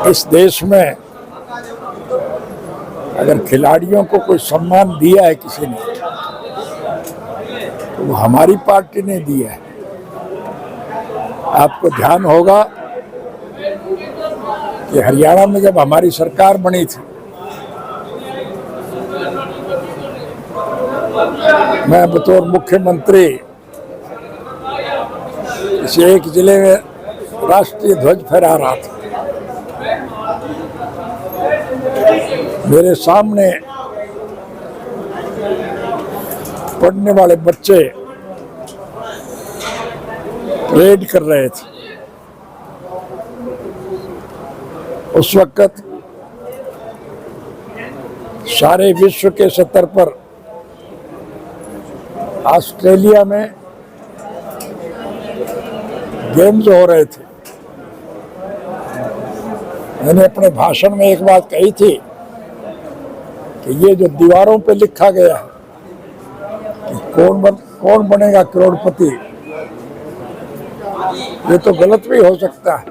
इस देश में अगर खिलाड़ियों को कोई सम्मान दिया है किसी ने तो वो हमारी पार्टी ने दिया है। आपको ध्यान होगा कि हरियाणा में जब हमारी सरकार बनी थी, मैं बतौर मुख्यमंत्री इस एक जिले में राष्ट्रीय ध्वज फहरा रहा था। मेरे सामने पढ़ने वाले बच्चे परेड कर रहे थे। उस वक्त सारे विश्व के स्तर पर ऑस्ट्रेलिया में गेम्स हो रहे थे। मैंने अपने भाषण में एक बात कही थी कि ये जो दीवारों पे लिखा गया है कि कौन बनेगा करोड़पति, ये तो गलत भी हो सकता है,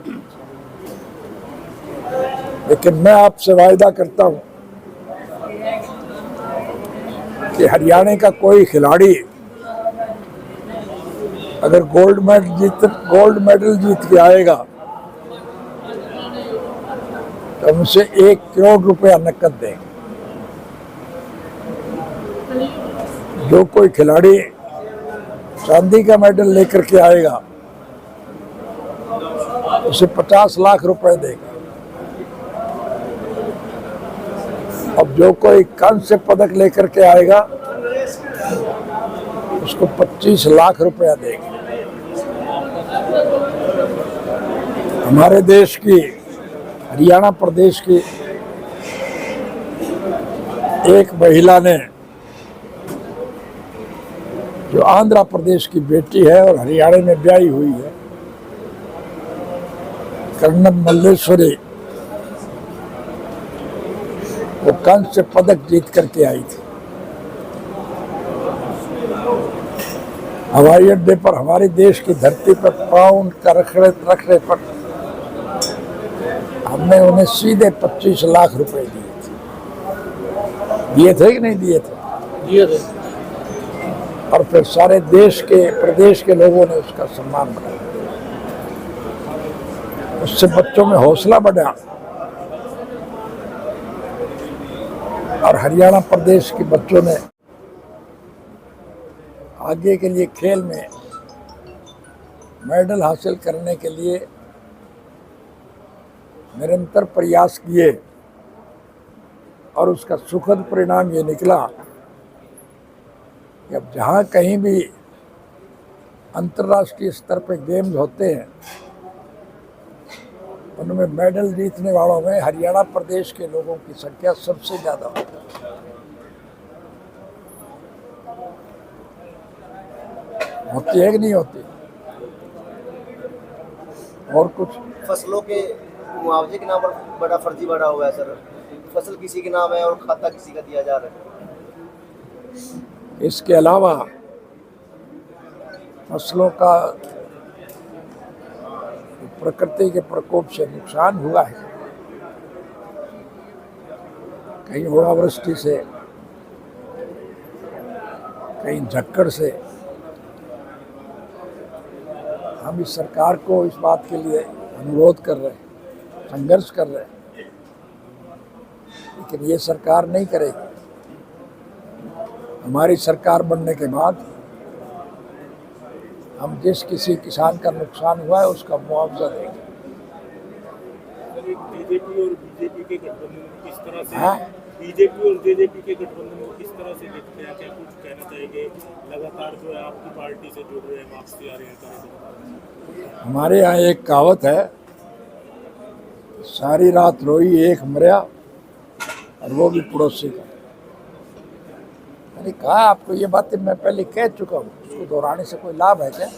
लेकिन मैं आपसे वायदा करता हूं कि हरियाणा का कोई खिलाड़ी अगर गोल्ड मेडल जीत के आएगा तो उनसे 1 करोड़ रुपया नकद देंगे। जो कोई खिलाड़ी चांदी का मेडल लेकर के आएगा उसे 50 लाख रुपए देगा। अब जो कोई कांस्य पदक लेकर के आएगा उसको 25 लाख रुपया देगा। हमारे देश की, हरियाणा प्रदेश की एक महिला ने, जो आंध्र प्रदेश की बेटी है और हरियाणा में ब्याही हुई है, कर्नल मल्लेश्वरी, वो कांस्य पदक जीत करके आई थी। हवाई अड्डे पर हमारे देश की धरती पर पाँव का रखने पर हमने उन्हें सीधे 25 लाख रुपए दिए थे। दिए थे कि नहीं दिए थे? दिए थे। और फिर सारे देश के, प्रदेश के लोगों ने उसका सम्मान बढ़ाया। उससे बच्चों में हौसला बढ़ा और हरियाणा प्रदेश के बच्चों ने आगे के लिए खेल में मेडल हासिल करने के लिए निरंतर प्रयास किए और उसका सुखद परिणाम ये निकला कि अब जहाँ कहीं भी अंतर्राष्ट्रीय स्तर पर गेम्स होते हैं उनमें मेडल जीतने वालों में हरियाणा प्रदेश के लोगों की संख्या सबसे ज़्यादा होती है। होती है कि नहीं होती? और कुछ फसलों के मुआवजे के नाम पर बड़ा फर्जीवाड़ा हुआ है सर। फसल किसी के नाम है और खाता किसी का दिया जा रहा है। इसके अलावा फसलों का प्रकृति के प्रकोप से नुकसान हुआ है, कहीं ओलावृष्टि से, कहीं झक्कड़ से। हम इस सरकार को इस बात के लिए अनुरोध कर रहे हैं, संघर्ष कर रहे हैं, लेकिन ये सरकार नहीं करेगी। हमारी सरकार बनने के बाद हम जिस किसी किसान का नुकसान हुआ है उसका मुआवजा देंगे। बीजेपी और बीजेपी के गठबंधन को किस तरह से, बीजेपी और जेजेपी के गठबंधन को किस तरह से देखते हैं? क्या कुछ कहना चाहेंगे? लगातार जो है आपकी पार्टी से जुड़ रहे हैं, वापसी आ रहे हैं। हमारे यहाँ एक कहावत है, सारी रात रोई एक मरिया और वो भी पड़ोसी का। मैंने कहा आपको ये बातें मैं पहले कह चुका हूँ, उसको दोहराने से कोई लाभ है क्या?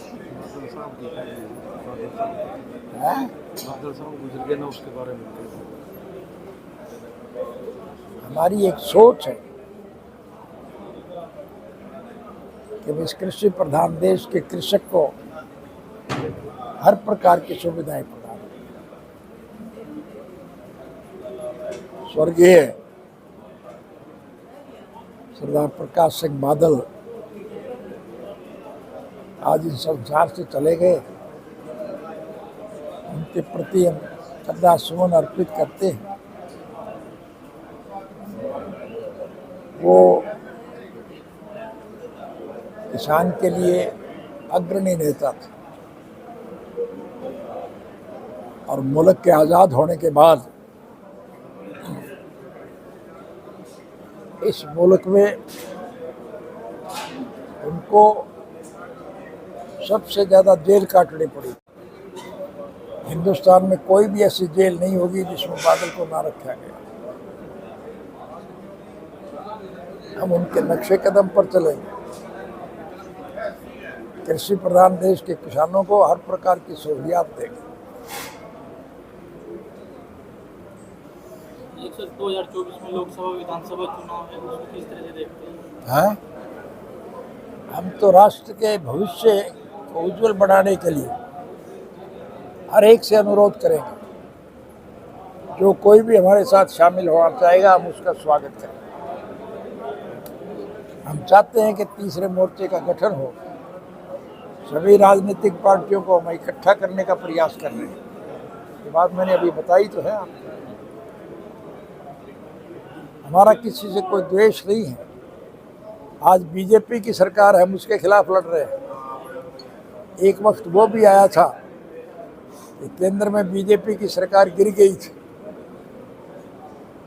हमारी एक सोच है कि इस कृषि प्रधान देश के कृषक को हर प्रकार की सुविधाएं प्रदान, स्वर्गीय सरदार प्रकाश सिंह बादल आज इस संसार से चले गए। उनके प्रति हम श्रद्धासुमन अर्पित करते हैं। वो किसान के लिए अग्रणी नेता थे और मुल्क के आज़ाद होने के बाद इस मुल्क में उनको सबसे ज़्यादा जेल काटनी पड़ी। हिंदुस्तान में कोई भी ऐसी जेल नहीं होगी जिसमें बादल को ना रखा गया। हम उनके नक्शे कदम पर चलेंगे। कृषि प्रधान देश के किसानों को हर प्रकार की सहूलियात देंगे। 2024 में लोकसभा विधानसभा चुनाव है, उसको किस तरह से देखते हैं? हैं? हम तो राष्ट्र के भविष्य को उज्जवल बनाने के लिए हर एक से अनुरोध करेंगे। जो कोई भी हमारे साथ शामिल होना चाहेगा हम उसका स्वागत करेंगे। हम चाहते हैं कि तीसरे मोर्चे का गठन हो। सभी राजनीतिक पार्टियों को हम इकट्ठा करने का प्रयास कर रहे हैं। ये बात मैंने अभी बताई तो है आपको। हमारा किसी से कोई द्वेष नहीं है। आज बीजेपी की सरकार है, हम उसके खिलाफ लड़ रहे हैं। एक वक्त वो भी आया था कि केंद्र में बीजेपी की सरकार गिर गई थी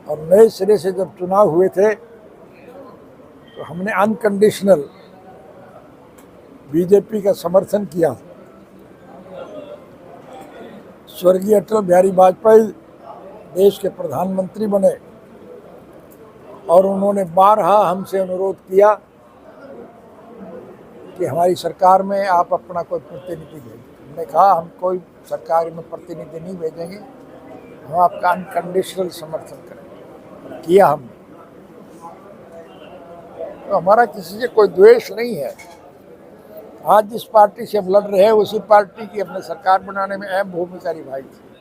और नए सिरे से जब चुनाव हुए थे तो हमने अनकंडीशनल बीजेपी का समर्थन किया। स्वर्गीय अटल बिहारी वाजपेयी देश के प्रधानमंत्री बने और उन्होंने बारहा हमसे अनुरोध किया कि हमारी सरकार में आप अपना कोई प्रतिनिधि भेजें। हमने कहा हम कोई सरकार में प्रतिनिधि नहीं भेजेंगे, हम आपका अनकंडीशनल समर्थन करेंगे। किया हमने। तो हमारा किसी से कोई द्वेष नहीं है। आज जिस पार्टी से हम लड़ रहे हैं उसी पार्टी की अपने सरकार बनाने में अहम भूमिका निभाई थी।